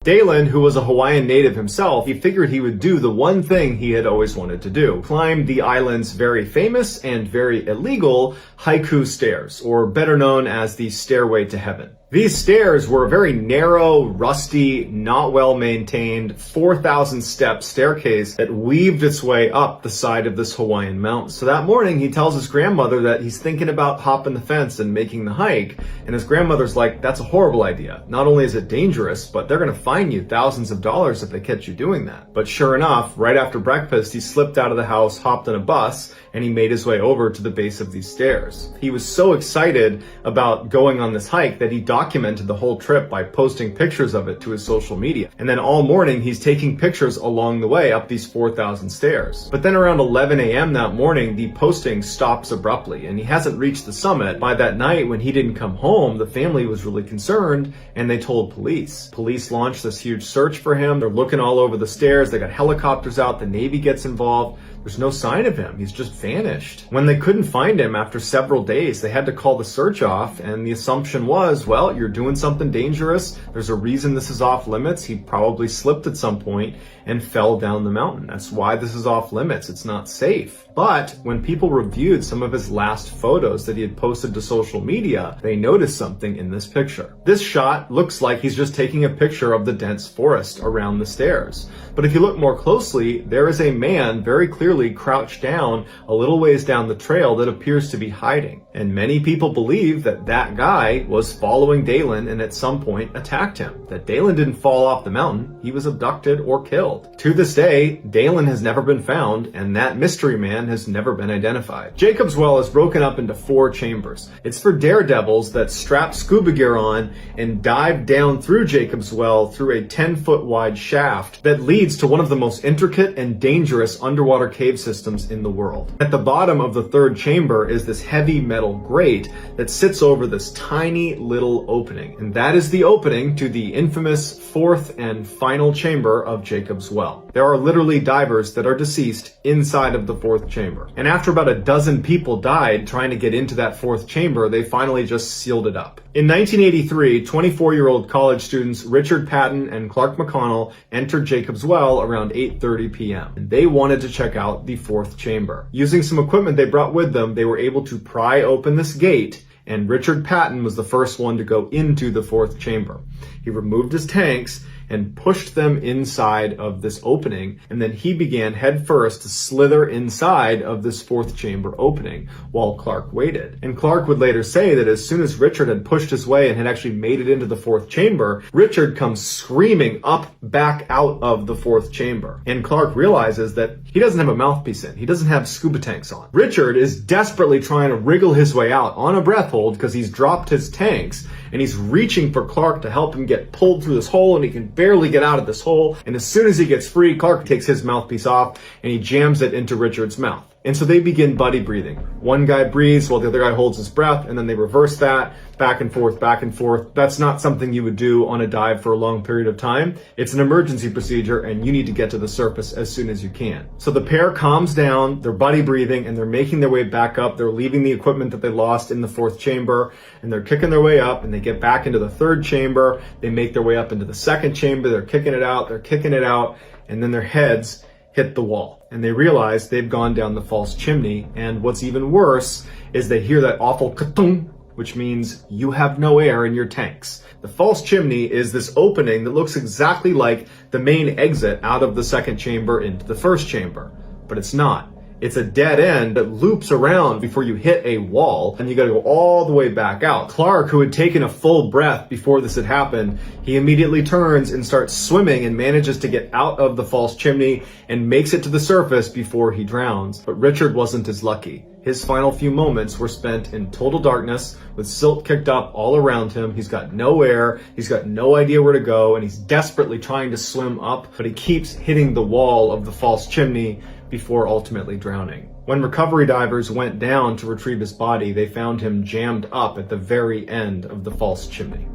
Dalen, who was a Hawaiian native himself, he figured he would do the one thing he had always wanted to do: climb the island's very famous and very illegal Haiku Stairs, or better known as the Stairway to Heaven. These stairs were a very narrow, rusty, not well maintained, 4,000 step staircase that weaved its way up the side of this Hawaiian mountain. So that morning he tells his grandmother that he's thinking about hopping the fence and making the hike, and his grandmother's like, "That's a horrible idea. Not only is it dangerous, but they're gonna fine you thousands of dollars if they catch you doing that." But sure enough, right after breakfast, he slipped out of the house, hopped on a bus, and he made his way over to the base of these stairs. He was so excited about going on this hike that he documented the whole trip by posting pictures of it to his social media. And then all morning, he's taking pictures along the way up these 4,000 stairs. But then around 11 a.m. that morning, the posting stops abruptly, and he hasn't reached the summit. By that night, when he didn't come home, the family was really concerned, and they told police. Police launched this huge search for him. They're looking all over the stairs. They got helicopters out. The Navy gets involved. There's no sign of him. He's just vanished. When they couldn't find him after several days, they had to call the search off, and the assumption was, well, you're doing something dangerous. There's a reason this is off limits. He probably slipped at some point and fell down the mountain. That's why this is off limits. It's not safe. But when people reviewed some of his last photos that he had posted to social media, they noticed something in this picture. This shot looks like he's just taking a picture of the dense forest around the stairs. But if you look more closely, there is a man very clearly crouched down a little ways down the trail that appears to be hiding. And many people believe that that guy was following Dalen and at some point attacked him. That Dalen didn't fall off the mountain, he was abducted or killed. To this day, Dalen has never been found, and that mystery man has never been identified. Jacob's Well is broken up into 4 chambers. It's for daredevils that strap scuba gear on and dive down through Jacob's Well through a 10-foot wide shaft that leads to one of the most intricate and dangerous underwater cave systems in the world. At the bottom of the 3rd chamber is this heavy metal grate that sits over this tiny little opening, and that is the opening to the infamous 4th and final chamber of Jacob's Well. There are literally divers that are deceased inside of the 4th chamber. And after about a dozen people died trying to get into that 4th chamber, they finally just sealed it up. In 1983, 24-year-old college students Richard Patton and Clark McConnell entered Jacob's Well around 8:30 p.m. And they wanted to check out the 4th chamber. Using some equipment they brought with them, they were able to pry open this gate, and Richard Patton was the first one to go into the 4th chamber. He removed his tanks and pushed them inside of this opening, and then he began headfirst to slither inside of this 4th chamber opening while Clark waited. And Clark would later say that as soon as Richard had pushed his way and had actually made it into the 4th chamber, Richard comes screaming up back out of the 4th chamber. And Clark realizes that he doesn't have a mouthpiece in. He doesn't have scuba tanks on. Richard is desperately trying to wriggle his way out on a breath hold because he's dropped his tanks, and he's reaching for Clark to help him get pulled through this hole, and he can barely get out of this hole. And as soon as he gets free, Clark takes his mouthpiece off and he jams it into Richard's mouth. And so they begin buddy breathing. One guy breathes while the other guy holds his breath, and then they reverse that back and forth, back and forth. That's not something you would do on a dive for a long period of time. It's an emergency procedure, and you need to get to the surface as soon as you can. So the pair calms down, they're buddy breathing, and they're making their way back up. They're leaving the equipment that they lost in the 4th chamber, and they're kicking their way up, and they get back into the 3rd chamber. They make their way up into the 2nd chamber. They're kicking it out, and then their heads hit the wall. And they realize they've gone down the false chimney, and what's even worse is they hear that awful ka-tung, which means you have no air in your tanks. The false chimney is this opening that looks exactly like the main exit out of the 2nd chamber into the 1st chamber, but it's not. It's a dead end that loops around before you hit a wall, and you gotta go all the way back out. Clark, who had taken a full breath before this had happened, he immediately turns and starts swimming and manages to get out of the false chimney and makes it to the surface before he drowns. But Richard wasn't as lucky. His final few moments were spent in total darkness with silt kicked up all around him. He's got no air, he's got no idea where to go, and he's desperately trying to swim up, but he keeps hitting the wall of the false chimney before ultimately drowning. When recovery divers went down to retrieve his body, they found him jammed up at the very end of the false chimney.